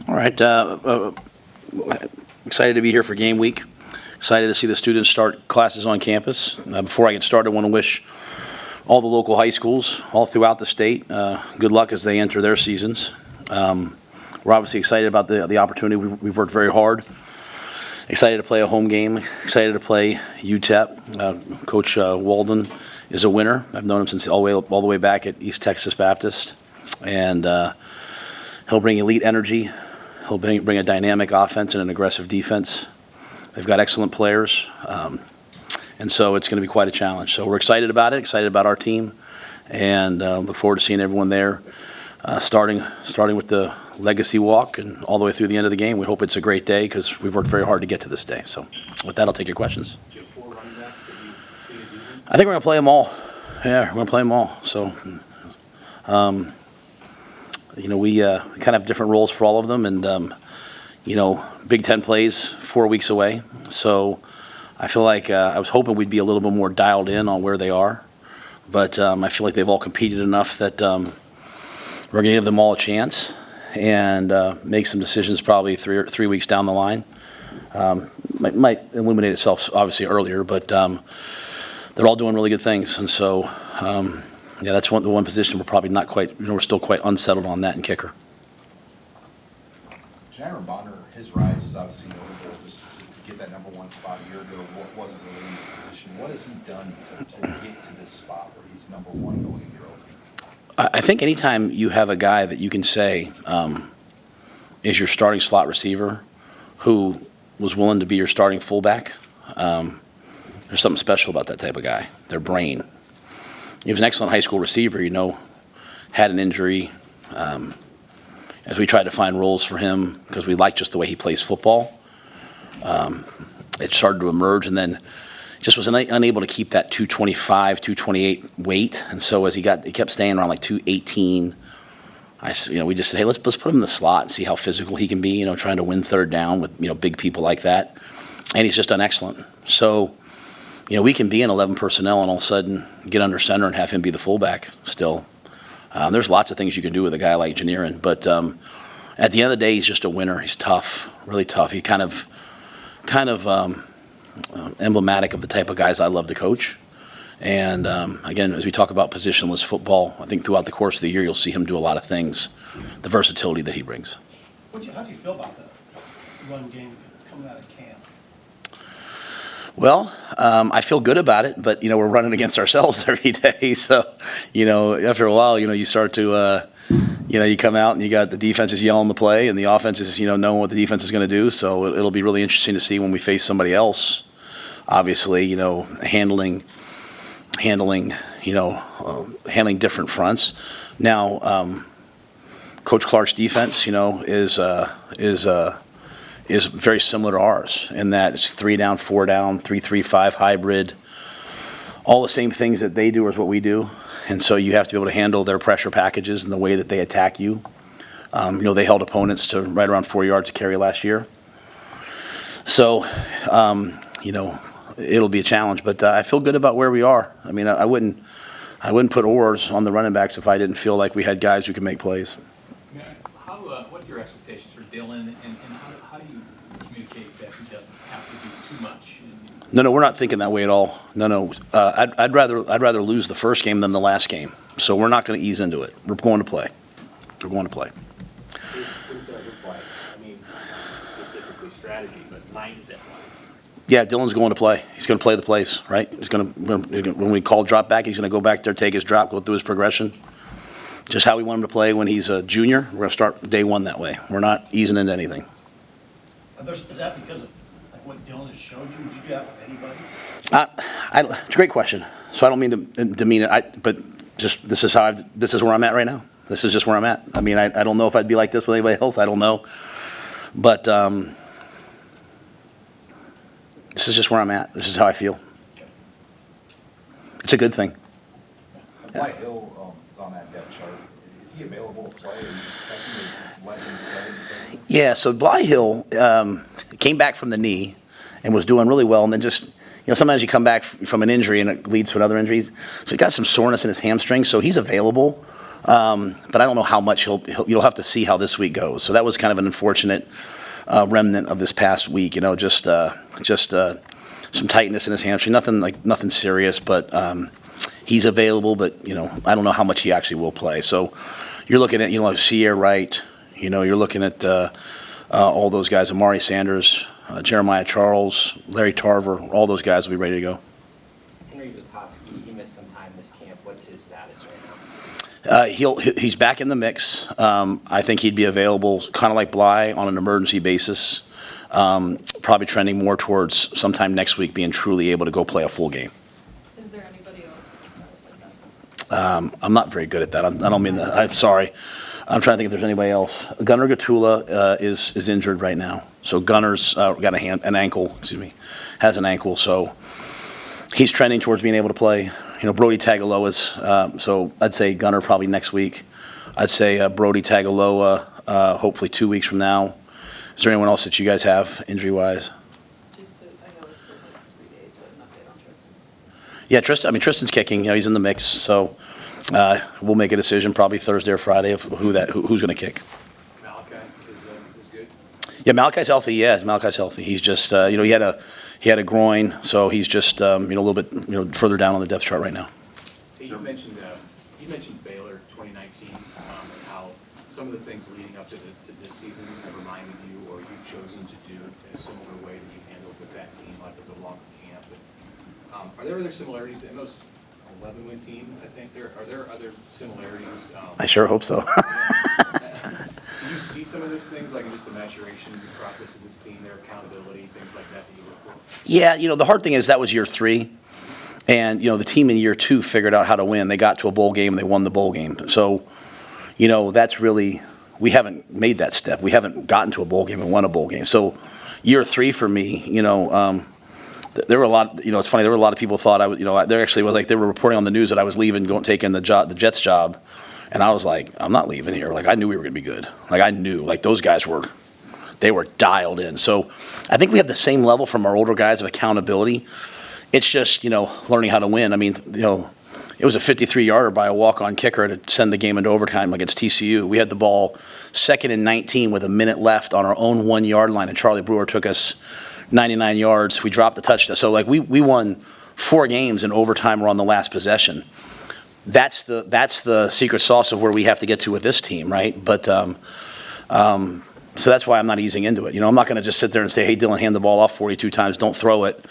All right. Excited to be here for game week. Excited to see the students start classes on campus. Before I get started, I want to wish all the local high schools all throughout the state good luck as they enter their seasons. We're obviously excited about the opportunity. We've worked very hard. Excited to play a home game. Excited to play UTEP. Coach Walden is a winner. I've known him since all the way back at East Texas Baptist, and he'll bring elite energy. He'll bring a dynamic offense and an aggressive defense. They've got excellent players, and so it's going to be quite a challenge. So we're excited about it. Excited about our team, and look forward to seeing everyone there. Starting with the legacy walk and all the way through the end of the game. We hope it's a great day because we've worked very hard to get to this day. So with that, I'll take your questions. Do you have 4 running backs that you see as even? I think we're going to play them all. Yeah, we're going to play them all. So, we kind of have different roles for all of them. And, Big Ten plays 4 weeks away. So I feel like I was hoping we'd be a little bit more dialed in on where they are. But I feel like they've all competed enough that we're going to give them all a chance and make some decisions probably 3 weeks down the line. Might illuminate itself obviously earlier, but they're all doing really good things. And so, that's the one position we're probably not quite, we're still quite unsettled on that in kicker. Jaron Bonner, his rise is obviously notable. Just to get that #1 spot a year ago wasn't really in his position. What has he done to get to this spot where he's #1 going a year over? I think anytime you have a guy that you can say is your starting slot receiver who was willing to be your starting fullback, there's something special about that type of guy, their brain. He was an excellent high school receiver, had an injury. As we tried to find roles for him because we liked just the way he plays football, it started to emerge, and then just was unable to keep that 225, 228 weight, and so as he kept staying around like 218. We just said, hey, let's put him in the slot and see how physical he can be. Trying to win third down with big people like that, and he's just done excellent. So, we can be in 11 personnel and all of a sudden get under center and have him be the fullback still. There's lots of things you can do with a guy like Janirin, but at the end of the day, he's just a winner. He's tough, really tough. He kind of emblematic of the type of guys I love to coach. And again, as we talk about positionless football, I think throughout the course of the year, you'll see him do a lot of things, the versatility that he brings. How do you feel about the run game coming out of camp? Well, I feel good about it, but, we're running against ourselves every day. So, after a while, you start to, you come out and you got the defense is yelling the play and the offense is, knowing what the defense is going to do. So it'll be really interesting to see when we face somebody else, obviously, handling different fronts. Now, Coach Clark's defense, is very similar to ours in that it's 3 down, 4 down, 3-3-5 hybrid. All the same things that they do is what we do. And so you have to be able to handle their pressure packages and the way that they attack you. They held opponents to right around 4 yards to carry last year. So, it'll be a challenge, but I feel good about where we are. I mean, I wouldn't put oars on the running backs if I didn't feel like we had guys who could make plays. What are your expectations for Dylan, and how do you communicate that he doesn't have to do too much? No, we're not thinking that way at all. No. I'd rather lose the first game than the last game. So we're not going to ease into it. We're going to play. We're going to play. What does that look like? I mean, not specifically strategy, but mindset. Yeah, Dylan's going to play. He's going to play the plays, right? When we call drop back, he's going to go back there, take his drop, go through his progression. Just how we want him to play when he's a junior. We're going to start day one that way. We're not easing into anything. Is that because of what Dylan has showed you? Would you do that with anybody? It's a great question. So I don't mean to demean it, but just this is where I'm at right now. This is just where I'm at. I mean, I don't know if I'd be like this with anybody else. I don't know. But this is just where I'm at. This is how I feel. It's a good thing. White Hill is on that depth chart. Is he available to play? Are you expecting to let him play? Yeah, so Bly Hill came back from the knee and was doing really well, and then just, sometimes you come back from an injury and it leads to another injury. So he got some soreness in his hamstring, so he's available. But I don't know how much you'll have to see how this week goes. So that was kind of an unfortunate remnant of this past week. Just some tightness in his hamstring. Nothing serious, but he's available. But I don't know how much he actually will play. So you're looking at Sierra Wright. You're looking at all those guys: Amari Sanders, Jeremiah Charles, Larry Tarver. All those guys will be ready to go. Henry Vitovsky, he missed some time this camp. What's his status right now? He's back in the mix. I think he'd be available, kind of like Bly, on an emergency basis. Probably trending more towards sometime next week being truly able to go play a full game. Is there anybody else with a status like that? I'm not very good at that. I don't mean that. I'm sorry. I'm trying to think if there's anybody else. Gunnar Gatula is injured right now. So Gunnar's got an ankle. Has an ankle. So he's trending towards being able to play. Brody Tagaloa's. So I'd say Gunnar probably next week. I'd say Brody Tagaloa hopefully 2 weeks from now. Is there anyone else that you guys have injury-wise? I know it's been like 3 days, but an update on Tristan. Yeah, Tristan's kicking. He's in the mix. So we'll make a decision probably Thursday or Friday of who's going to kick. Malachi is good. Yeah, Malachi's healthy. Yeah, Malachi's healthy. He's just he had a groin, so he's just a little bit further down on the depth chart right now. Hey, you mentioned Baylor 2019 and how some of the things leading up to this season have reminded you, or you've chosen to do in a similar way that you handled with that team, like with the longer camp. But, are there other similarities in those 11-win team? I think are there other similarities? I sure hope so. Do you see some of those things, like in just the maturation process of this team, their accountability, things like that you look for? Yeah, the hard thing is that was year 3. And, the team in year 2 figured out how to win. They got to a bowl game, and they won the bowl game. So, that's really, we haven't made that step. We haven't gotten to a bowl game and won a bowl game. So, year 3 for me, there were a lot, it's funny, there were a lot of people thought I was, there actually was they were reporting on the news that I was leaving, taking the Jets job. And I was like, I'm not leaving here. I knew we were going to be good. I knew, those guys they were dialed in. So I think we have the same level from our older guys of accountability. It's just, learning how to win. It was a 53-yarder by a walk-on kicker to send the game into overtime against TCU. We had the ball 2nd and 19 with a minute left on our own 1-yard line, and Charlie Brewer took us 99 yards. We dropped the touchdown. So, we won 4 games in overtime or on the last possession. That's the secret sauce of where we have to get to with this team, right? But so that's why I'm not easing into it. I'm not going to just sit there and say, hey, Dylan, hand the ball off 42 times, don't throw it.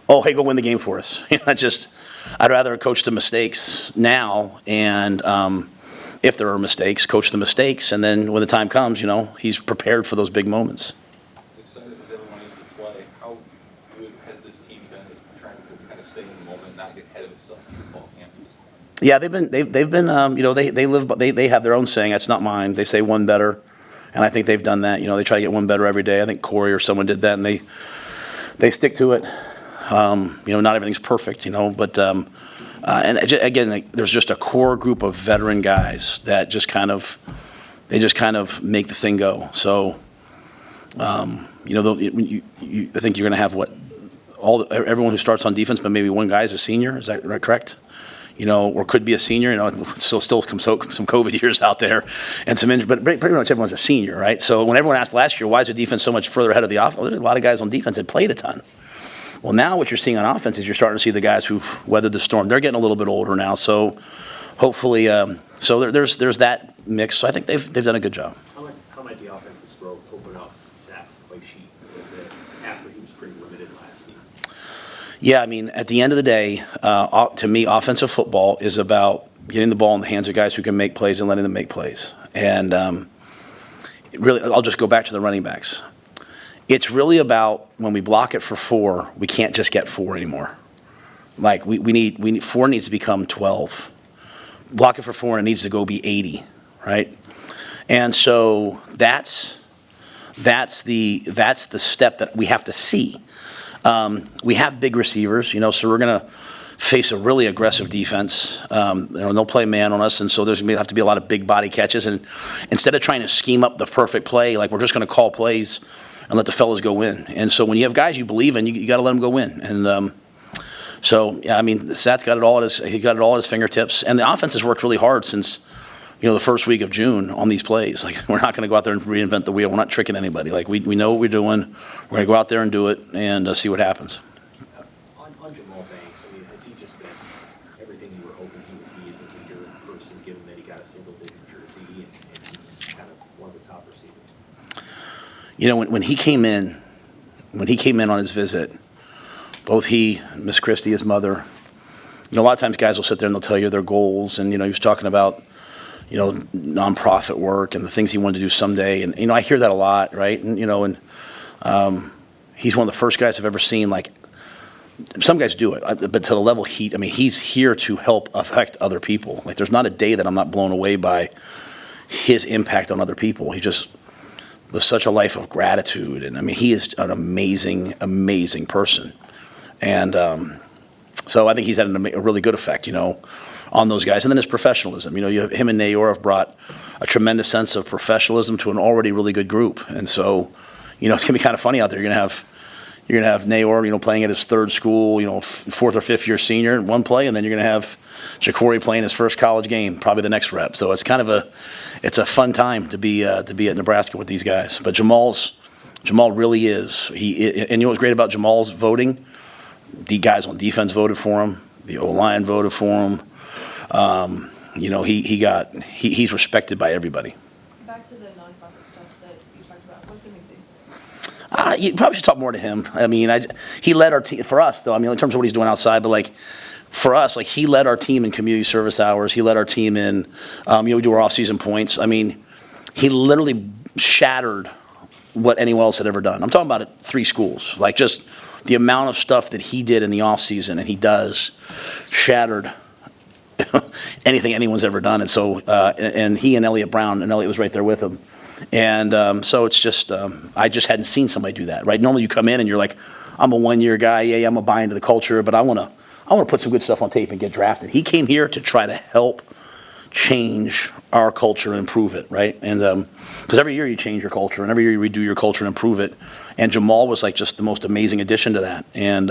Oh, hey, go win the game for us. I'd rather coach the mistakes now, and if there are mistakes, coach the mistakes, and then when the time comes, he's prepared for those big moments. As excited as everyone is to play, how good has this team been at trying to kind of stay in the moment, not get ahead of itself in football camp? Yeah, they've been they have their own saying. That's not mine. They say one better, and I think they've done that. They try to get one better every day. I think Corey or someone did that, and they stick to it. Not everything's perfect, but and again, there's just a core group of veteran guys that just kind of make the thing go. So, I think you're going to have everyone who starts on defense, but maybe one guy is a senior. Is that correct? Or could be a senior. Still some COVID years out there, and some injury, but pretty much everyone's a senior, right? So when everyone asked last year, why is the defense so much further ahead of the offense? Well, there's a lot of guys on defense that played a ton. Well, now what you're seeing on offense is you're starting to see the guys who've weathered the storm. They're getting a little bit older now, so hopefully, there's that mix. So I think they've done a good job. How might the offensive growth open up Zach's play sheet a little bit after he was pretty limited last season? Yeah, at the end of the day, to me, offensive football is about getting the ball in the hands of guys who can make plays and letting them make plays. And really, I'll just go back to the running backs. It's really about when we block it for 4, we can't just get 4 anymore. We need 4 needs to become 12. Block it for 4 and it needs to go be 80, right? And so that's the step that we have to see. We have big receivers, so we're going to face a really aggressive defense. They'll play man on us, and so there's going to have to be a lot of big body catches. And instead of trying to scheme up the perfect play, we're just going to call plays and let the fellas go win. And so when you have guys you believe in, you got to let them go win. And Seth's got it all at his fingertips. And the offense has worked really hard since the first week of June on these plays. Like, we're not going to go out there and reinvent the wheel. We're not tricking anybody. Like, we know what we're doing. We're going to go out there and do it and see what happens. On Jamal Banks, I mean, has he just been everything you were hoping he would be as a leader person, given that he got a single-digit jersey and he's kind of one of the top receivers? When he came in on his visit, both he, Miss Christie, his mother, a lot of times guys will sit there and they'll tell you their goals, and he was talking about nonprofit work and the things he wanted to do someday, and I hear that a lot, right? And he's one of the first guys I've ever seen. Like, some guys do it, but to the level he's here to help affect other people. Like, there's not a day that I'm not blown away by his impact on other people. He just lives such a life of gratitude, and he is an amazing, amazing person, and so I think he's had a really good effect, on those guys. And then his professionalism. Him and Nayor have brought a tremendous sense of professionalism to an already really good group. And so, it's gonna be kind of funny out there. You're gonna have Nayor, playing at his third school, fourth or fifth year senior in one play, and then you're gonna have Jacory playing his first college game, probably the next rep. So it's kind of it's a fun time to be at Nebraska with these guys. But Jamal really is. And what's great about Jamal's voting? The guys on defense voted for him. The O-line voted for him. He's respected by everybody. Back to the nonprofit stuff that you talked about. What's amazing? You probably should talk more to him. He led our team for us, though. In terms of what he's doing outside, but for us, he led our team in community service hours. He led our team in, we do our off-season points. He literally shattered what anyone else had ever done. I'm talking about at 3 schools. Just the amount of stuff that he did in the off-season, and he does, shattered anything anyone's ever done. And so, and he and Elliot Brown, and Elliot was right there with him. And so it's just, I just hadn't seen somebody do that, right? Normally you come in and you're like, I'm a one-year guy, yeah, I'm a buy into the culture, but I want to put some good stuff on tape and get drafted. He came here to try to help change our culture and improve it, right? And because every year you change your culture, and every year you redo your culture and improve it. And Jamal was just the most amazing addition to that. And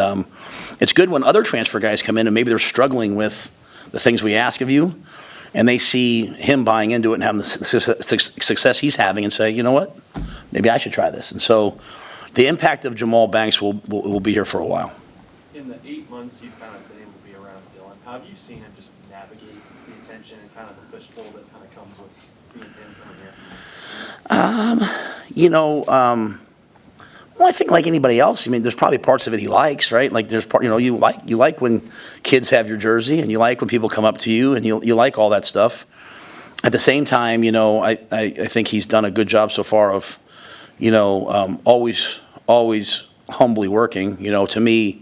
it's good when other transfer guys come in and maybe they're struggling with the things we ask of you, and they see him buying into it and having the success he's having, and say, you know what, maybe I should try this. And so the impact of Jamal Banks will be here for a while. In the 8 months you've kind of been able to be around Dylan, how have you seen him just navigate the attention and kind of the push-pull that kind of comes with being him coming here? Well, I think like anybody else, there's probably parts of it he likes, right? There's part, you like when kids have your jersey, and you like when people come up to you, and you like all that stuff. At the same time, I think he's done a good job so far of, always humbly working. To me,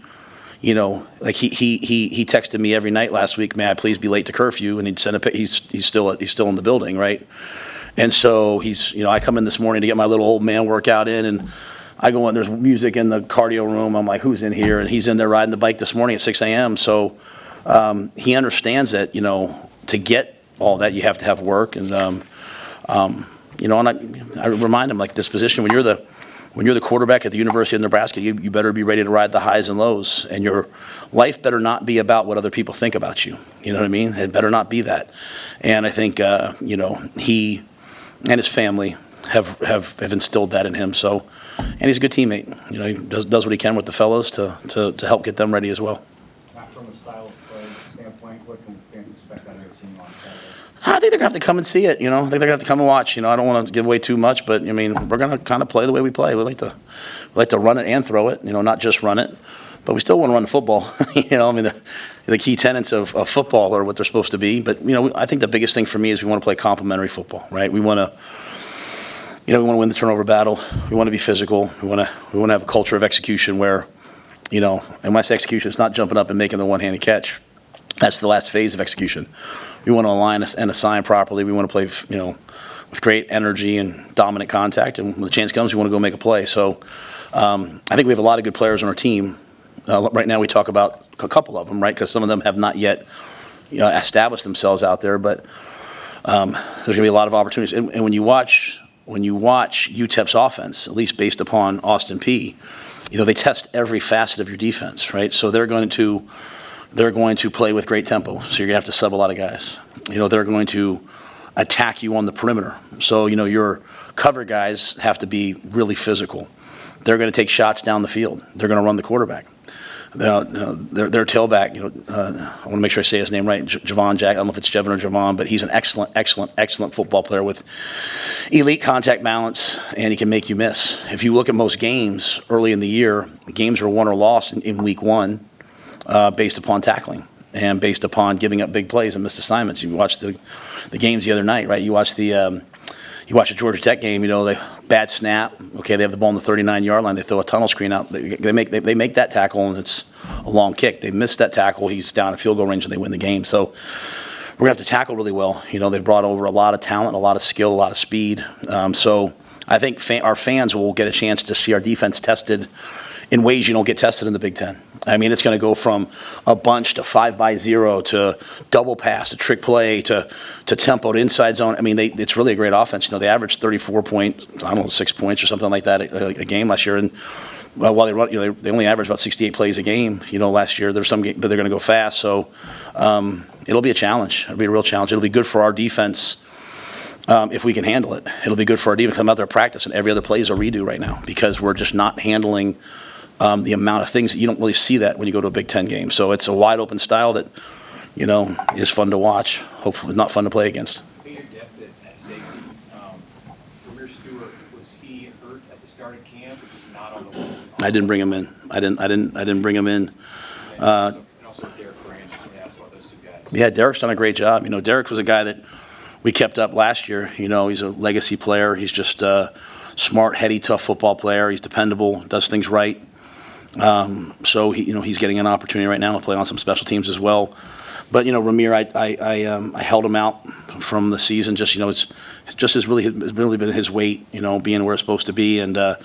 he texted me every night last week, may I please be late to curfew, and he'd send a pic. He's still in the building, right? And so I come in this morning to get my little old man workout in, and I go in, there's music in the cardio room. I'm like, who's in here? And he's in there riding the bike this morning at 6 a.m. So he understands that, to get all that, you have to have work. And, and I remind him, this position, when you're the quarterback at the University of Nebraska, you better be ready to ride the highs and lows. And your life better not be about what other people think about you. You know what I mean? It better not be that. And I think, he and his family have instilled that in him. So, and he's a good teammate. He does what he can with the fellows to help get them ready as well. From a style of play standpoint, what can fans expect out of your team on Saturday? I think they're gonna have to come and see it. I think they're gonna have to come and watch. I don't want to give away too much, but we're gonna kind of play the way we play. We like to run it and throw it. Not just run it, but we still want to run the football. The key tenets of football are what they're supposed to be. But I think the biggest thing for me is we want to play complementary football, right? We want to. We want to win the turnover battle. We want to be physical. We want to have a culture of execution where, and when I say execution, it's not jumping up and making the one-handed catch. That's the last phase of execution. We want to align and assign properly. We want to play, with great energy and dominant contact. And when the chance comes, we want to go make a play. So I think we have a lot of good players on our team. Right now we talk about a couple of them, right, because some of them have not yet established themselves out there. But there's going to be a lot of opportunities. And when you watch UTEP's offense, at least based upon Austin P, they test every facet of your defense, right? So they're going to play with great tempo. So you're going to have to sub a lot of guys. They're going to attack you on the perimeter. So, your cover guys have to be really physical. They're going to take shots down the field. They're going to run the quarterback. Their tailback, I want to make sure I say his name right, Javon Jack. I don't know if it's Jevon or Javon, but he's an excellent football player with elite contact balance, and he can make you miss. If you look at most games early in the year, games are won or lost in week one based upon tackling and based upon giving up big plays and missed assignments. You watched the games the other night, right? You watched the Georgia Tech game. They bad snap. Okay, they have the ball on the 39-yard line. They throw a tunnel screen out. They make that tackle, and it's a long kick. They miss that tackle. He's down at field goal range, and they win the game. So we're gonna have to tackle really well. They brought over a lot of talent, a lot of skill, a lot of speed. So I think our fans will get a chance to see our defense tested in ways you don't get tested in the Big Ten. I mean, it's going to go from a bunch to 5-by-0 to double pass to trick play to tempo to inside zone. I mean, it's really a great offense. They averaged 34 points, 6 points or something like that a game last year. And while they run, they only averaged about 68 plays a game. Last year there's some game, but they're going to go fast. So it'll be a challenge. It'll be a real challenge. It'll be good for our defense. If we can handle it, it'll be good for our defense. Come out there practice, and every other play is a redo right now because we're just not handling the amount of things that you don't really see that when you go to a Big Ten game. So it's a wide open style that, is fun to watch. Hopefully, not fun to play against. Your depth at safety, Premier Stewart, was he hurt at the start of camp or just not on the wall? I didn't bring him in. I didn't bring him in. And also Derek Branch, just want to ask about those two guys. Yeah, Derek's done a great job. Derek was a guy that we kept up last year. He's a legacy player. He's just a smart, heady, tough football player. He's dependable, does things right. So he's getting an opportunity right now to play on some special teams as well. But Ramir, I held him out from the season. Just has really been his weight. Being where it's supposed to be. And to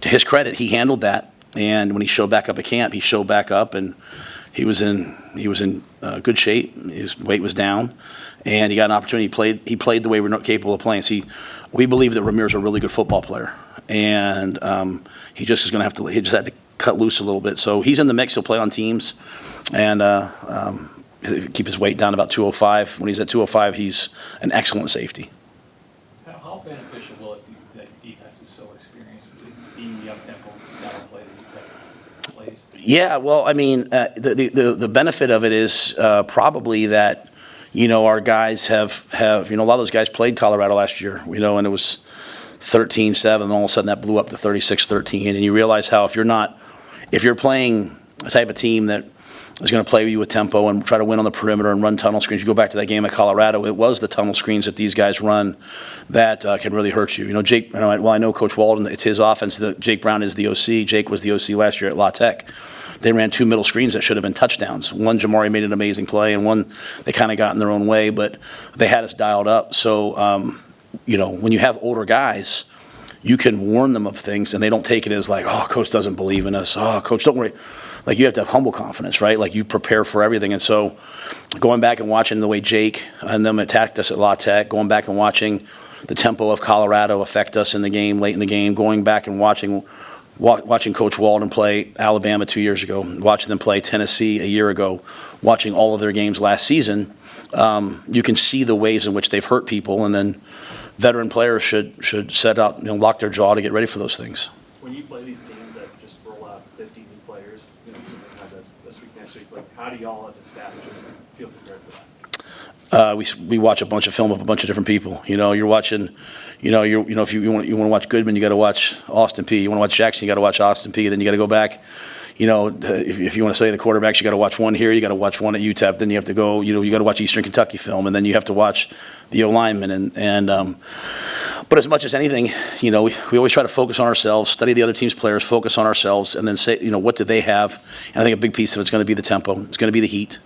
his credit, he handled that. And when he showed back up at camp, he showed back up, and he was in good shape. His weight was down, and he got an opportunity. He played the way we're not capable of playing. See, we believe that Ramir's a really good football player, and he just is going to have to. He just had to cut loose a little bit. So he's in the mix. He'll play on teams, and keep his weight down about 205. When he's at 205, he's an excellent safety. How beneficial will it be that defense is so experienced with being the up-tempo style play that UTEP plays? Yeah, well, I mean, the benefit of it is probably that, our guys have a lot of those guys played Colorado last year, and it was 13-7, and all of a sudden that blew up to 36-13, and you realize how if you're playing a type of team that is going to play you with tempo and try to win on the perimeter and run tunnel screens. You go back to that game at Colorado, it was the tunnel screens that these guys run that can really hurt you. Jake, well, I know Coach Walden, it's his offense. Jake Brown is the OC. Jake was the OC last year at La Tech. They ran two middle screens that should have been touchdowns. One, Jamari made an amazing play, and one, they kind of got in their own way, but they had us dialed up. So, when you have older guys, you can warn them of things, and they don't take it as like, oh, Coach doesn't believe in us. Oh, Coach, don't worry. Like, you have to have humble confidence, right? Like, you prepare for everything. And so going back and watching the way Jake and them attacked us at La Tech, going back and watching the tempo of Colorado affect us in the game, late in the game, going back and watching Coach Walden play Alabama 2 years ago, watching them play Tennessee a year ago, watching all of their games last season, you can see the ways in which they've hurt people, and then veteran players should set out, lock their jaw to get ready for those things. When you play these teams that just roll out 50 new players, they have this week, next week, how do y'all as a staff just feel prepared for that? We watch a bunch of film of a bunch of different people. You're watching, if you want to watch Goodman, you got to watch Austin P. You want to watch Jackson, you got to watch Austin P. Then you got to go back. If you want to say the quarterbacks, you got to watch one here, you got to watch one at UTEP. Then you have to go, you got to watch Eastern Kentucky film, and then you have to watch the O-linemen. But as much as anything, we always try to focus on ourselves, study the other team's players, focus on ourselves, and then say, what do they have? And I think a big piece of it's going to be the tempo. It's going to be the heat.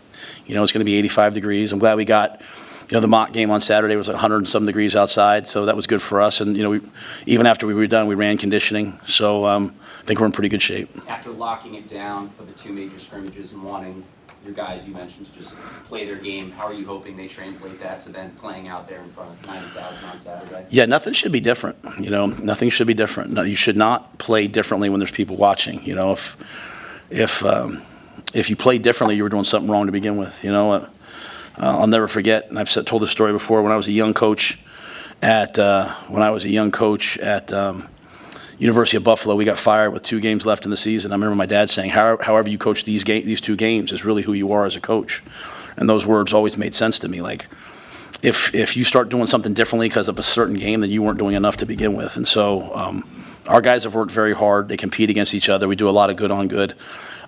It's going to be 85 degrees. I'm glad we got, the mock game on Saturday was 100 and some degrees outside, so that was good for us. And, even after we were done, we ran conditioning. So I think we're in pretty good shape. After locking it down for the two major scrimmages and wanting your guys you mentioned to just play their game, how are you hoping they translate that to then playing out there in front of 90,000 on Saturday? Yeah, nothing should be different. Nothing should be different. No, you should not play differently when there's people watching. If you played differently, you were doing something wrong to begin with. I'll never forget, and I've told this story before, when I was a young coach at University of Buffalo, we got fired with 2 games left in the season. I remember my dad saying, however you coach these 2 games is really who you are as a coach. And those words always made sense to me. Like, if you start doing something differently because of a certain game, then you weren't doing enough to begin with. And so our guys have worked very hard. They compete against each other. We do a lot of good on good.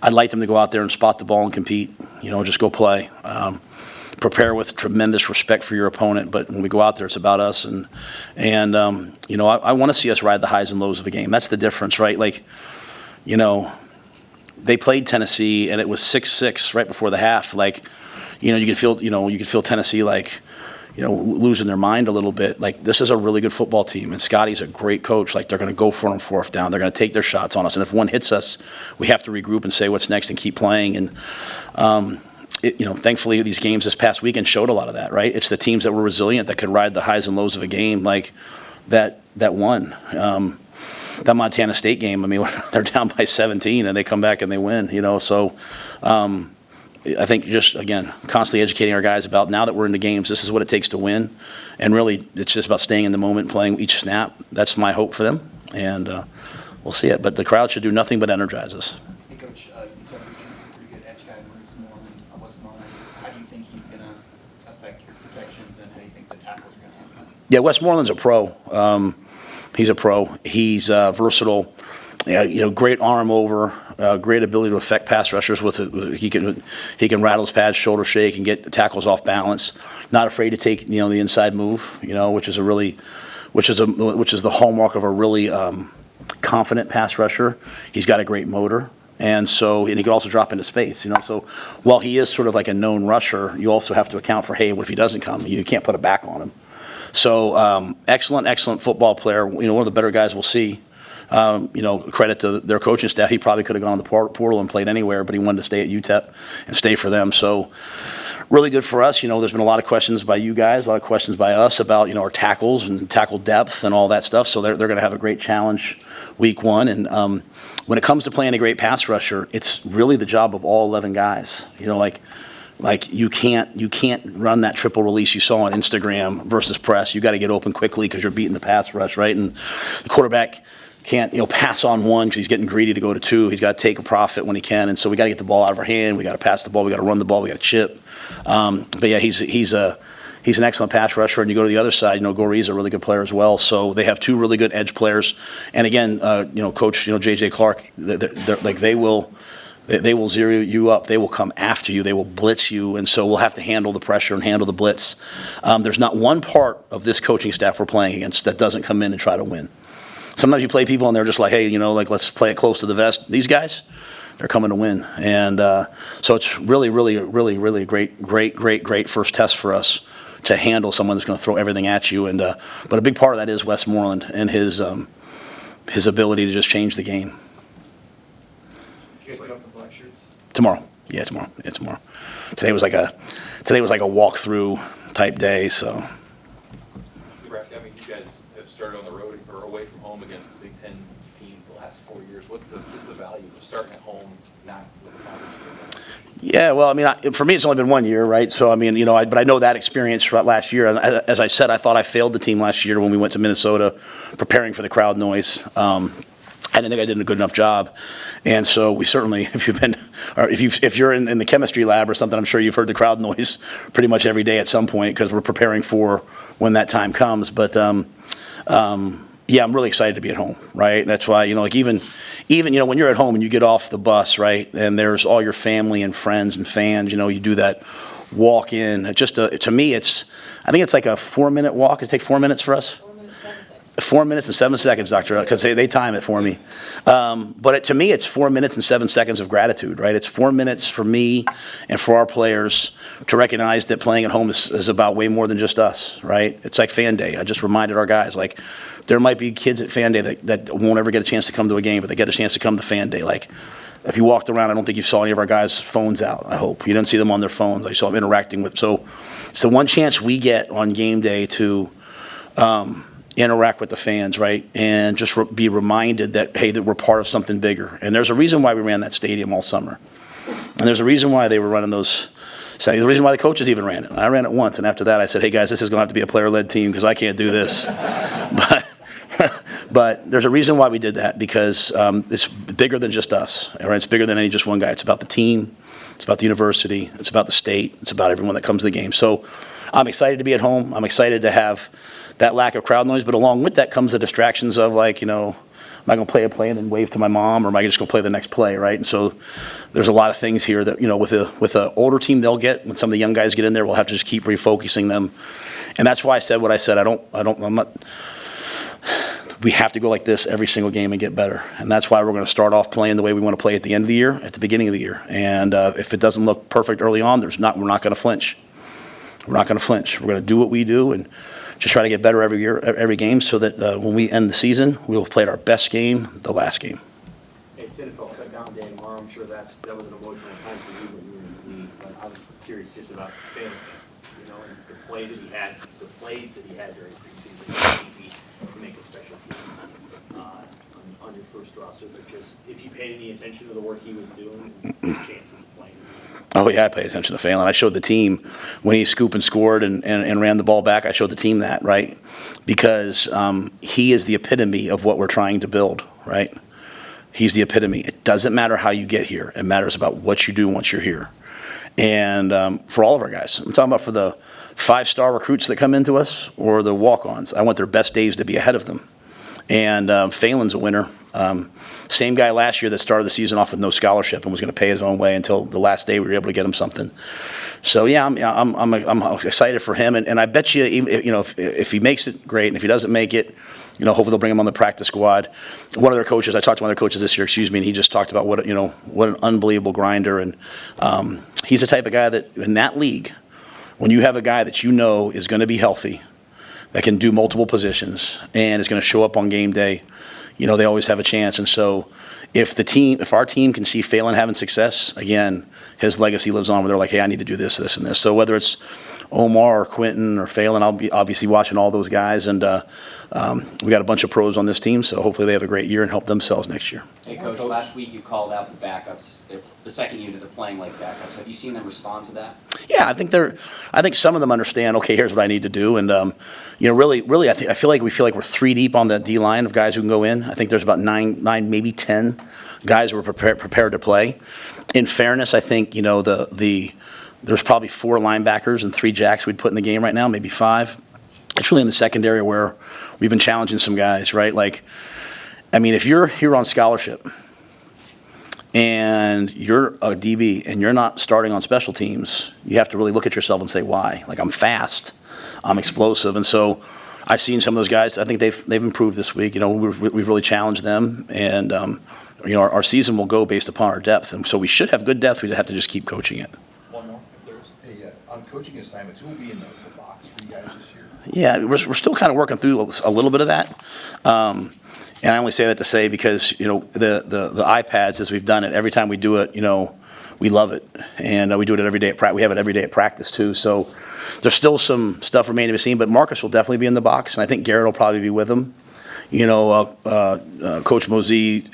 I'd like them to go out there and spot the ball and compete, just go play. Prepare with tremendous respect for your opponent, but when we go out there, it's about us. And I want to see us ride the highs and lows of a game. That's the difference, right? Like, they played Tennessee, and it was 6-6 right before the half. Like, you could feel Tennessee losing their mind a little bit. Like, this is a really good football team, and Scotty's a great coach. Like, they're going to go for it on 4th down. They're going to take their shots on us, and if one hits us, we have to regroup and say what's next and keep playing. And thankfully, these games this past weekend showed a lot of that, right? It's the teams that were resilient that could ride the highs and lows of a game, like that won. That Montana State game, I mean, they're down by 17 and they come back and they win, So I think just, again, constantly educating our guys about, now that we're in the games, this is what it takes to win. And really, it's just about staying in the moment, playing each snap. That's my hope for them. And we'll see it. But the crowd should do nothing but energize us. Hey, Coach, you took a pretty good edge guy, Westmoreland. How do you think he's going to affect your protections, and how do you think the tackles are going to happen? Yeah, Westmoreland's a pro. He's a pro. He's versatile. Great arm over, great ability to affect pass rushers with it. He can rattle his pads, shoulder shake, and get tackles off balance. Not afraid to take the inside move, which is the hallmark of a really confident pass rusher. He's got a great motor. And he can also drop into space, So while he is sort of like a known rusher, you also have to account for, hey, what if he doesn't come? You can't put a back on him. So excellent football player. One of the better guys we'll see. Credit to their coaching staff. He probably could have gone to the portal and played anywhere, but he wanted to stay at UTEP and stay for them. So really good for us. There's been a lot of questions by you guys, a lot of questions by us about, our tackles and tackle depth and all that stuff. So they're going to have a great challenge week 1. And when it comes to playing a great pass rusher, it's really the job of all 11 guys. Like you can't run that triple release you saw on Instagram versus press. You got to get open quickly because you're beating the pass rush, right? And the quarterback can't pass on 1 because he's getting greedy to go to 2. He's got to take a profit when he can, and so we got to get the ball out of our hand. We got to pass the ball. We got to run the ball. We got to chip. But yeah, he's an excellent pass rusher. And you go to the other side. Gorey's a really good player as well. So they have 2 really good edge players. And again, Coach J.J. Clark, they will zero you up. They will come after you. They will blitz you. And so we'll have to handle the pressure and handle the blitz. There's not one part of this coaching staff we're playing against that doesn't come in and try to win. Sometimes you play people and they're just like, hey, let's play it close to the vest. These guys, they're coming to win. And so it's really, really, really, really great first test for us to handle someone that's going to throw everything at you. And but a big part of that is Westmoreland and his ability to just change the game. You guys put up the black shirts? Tomorrow. Yeah, tomorrow. Today was like a walkthrough type day, so. Nebraska, you guys have started on the road or away from home against Big Ten teams the last 4 years. What's the value of starting at home, not with a conference game? Yeah, well, for me, it's only been 1 year, right? So, but I know that experience last year. And as I said, I thought I failed the team last year when we went to Minnesota preparing for the crowd noise. I didn't think I did a good enough job. And so we certainly, if you're in the chemistry lab or something, I'm sure you've heard the crowd noise pretty much every day at some point because we're preparing for when that time comes. But, yeah, I'm really excited to be at home, right? That's why, even when you're at home and you get off the bus, right, and there's all your family and friends and fans, you do that walk in. To me, I think it's like a 4-minute walk. It takes 4 minutes for us. 4 minutes and 7 seconds, Doctor, because they time it for me. But to me, it's 4 minutes and 7 seconds of gratitude, right? It's 4 minutes for me and for our players to recognize that playing at home is about way more than just us, right? It's like Fan Day. I just reminded our guys, like, there might be kids at Fan Day that won't ever get a chance to come to a game, but they get a chance to come to Fan Day. Like, if you walked around, I don't think you saw any of our guys' phones out, I hope. You didn't see them on their phones. I saw them interacting with. So it's the one chance we get on game day to interact with the fans, right? And just be reminded that, hey, that we're part of something bigger. And there's a reason why we ran that stadium all summer. And there's a reason why they were running those So the reason why the coaches even ran it. I ran it once, and after that I said, hey guys, this is going to have to be a player-led team because I can't do this. But there's a reason why we did that, because it's bigger than just us. Right? It's bigger than any just one guy. It's about the team. It's about the university. It's about the state. It's about everyone that comes to the game. So I'm excited to be at home. I'm excited to have that lack of crowd noise. But along with that comes the distractions of, like, am I going to play a play and then wave to my mom, or am I just going to play the next play, right? And so there's a lot of things here that, with an older team they'll get, when some of the young guys get in there, we'll have to just keep refocusing them. And that's why I said what I said. We have to go like this every single game and get better. And that's why we're going to start off playing the way we want to play at the end of the year, at the beginning of the year. And if it doesn't look perfect early on, we're not going to flinch. We're not going to flinch. We're going to do what we do and just try to get better every year, every game, so that when we end the season, we'll have played our best game the last game. It's NFL shutdown day tomorrow. I'm sure that was an emotional time for you when you were in the league. But I was curious just about fantasy. And the plays that he had during preseason. It's easy to make a special teams on your first roster, but just if you paid any attention to the work he was doing, his chances of playing. Oh, yeah, I paid attention to Phelan. I showed the team when he scooped and scored and ran the ball back. I showed the team that, right? Because he is the epitome of what we're trying to build, right? He's the epitome. It doesn't matter how you get here. It matters about what you do once you're here. And for all of our guys, I'm talking about for the 5-star recruits that come into us or the walk-ons, I want their best days to be ahead of them. And Phelan's a winner. Same guy last year that started the season off with no scholarship and was going to pay his own way until the last day we were able to get him something. So yeah, I'm excited for him, and I bet you, if he makes it, great, and if he doesn't make it, hopefully they'll bring him on the practice squad. One of their coaches, I talked to one of their coaches this year, and he just talked about what an unbelievable grinder, and he's the type of guy that in that league, when you have a guy that is going to be healthy, that can do multiple positions, and is going to show up on game day, they always have a chance. And so if our team can see Phelan having success, again, his legacy lives on, where they're like, hey, I need to do this, this, and this. So whether it's Omar or Quentin or Phelan, I'll be obviously watching all those guys. And we got a bunch of pros on this team, so hopefully they have a great year and help themselves next year. Hey, Coach, last week you called out the backups. They're the second unit, they're playing like backups. Have you seen them respond to that? Yeah, I think some of them understand, okay, here's what I need to do. And, really, I feel like we're 3 deep on the D-line of guys who can go in. I think there's about 9, maybe 10 guys who are prepared to play. In fairness, I think, there's probably 4 linebackers and 3 jacks we'd put in the game right now, maybe 5. It's really in the secondary where we've been challenging some guys, right? If you're here on scholarship and you're a DB and you're not starting on special teams, you have to really look at yourself and say, why? I'm fast, I'm explosive. And so I've seen some of those guys. I think they've improved this week. We've really challenged them. And, our season will go based upon our depth. And so we should have good depth. We just have to just keep coaching it. One more, if there is. Hey, on coaching assignments, who will be in the box for you guys this year? Yeah, we're still kind of working through a little bit of that. And I only say that to say because, the iPads, as we've done it, every time we do it, we love it. And we do it every day at practice. We have it every day at practice, too. So there's still some stuff remaining to be seen. But Marcus will definitely be in the box, and I think Garrett will probably be with him. Coach Mosey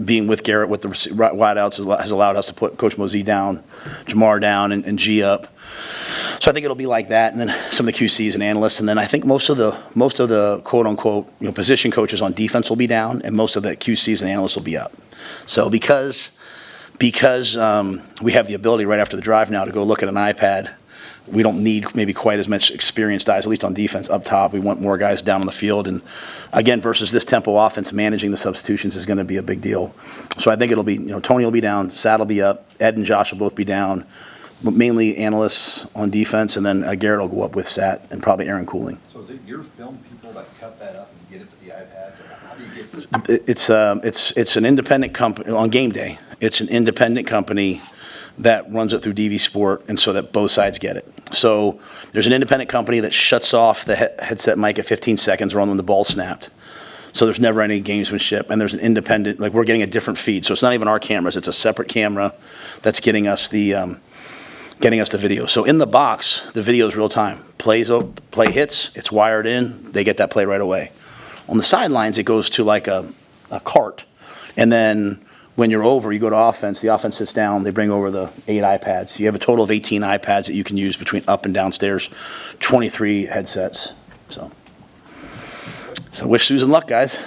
being with Garrett with the wideouts has allowed us to put Coach Mosey down, Jamar down, and G up. So I think it'll be like that, and then some of the QCs and analysts, and then I think most of the quote unquote position coaches on defense will be down, and most of the QCs and analysts will be up. So because we have the ability right after the drive now to go look at an iPad, we don't need maybe quite as much experienced guys, at least on defense up top. We want more guys down on the field, and again, versus this tempo offense, managing the substitutions is going to be a big deal. So I think it'll be Tony will be down, Sad will be up, Ed and Josh will both be down. Mainly analysts on defense, and then Garrett will go up with Sat and probably Aaron Cooling. So is it your film people that cut that up and get it to the iPads, or how do you get this? It's an independent company on game day. It's an independent company that runs it through DV Sport, and so that both sides get it. So there's an independent company that shuts off the headset mic at 15 seconds around when the ball snapped. So there's never any gamesmanship, and there's an independent, we're getting a different feed. So it's not even our cameras. It's a separate camera that's getting us the video. So in the box, the video is real time. Play hits, it's wired in, they get that play right away. On the sidelines, it goes to a cart, and then when you're over, you go to offense, the offense sits down, they bring over the 8 iPads. You have a total of 18 iPads that you can use between up and downstairs, 23 headsets. So wish Susan luck, guys.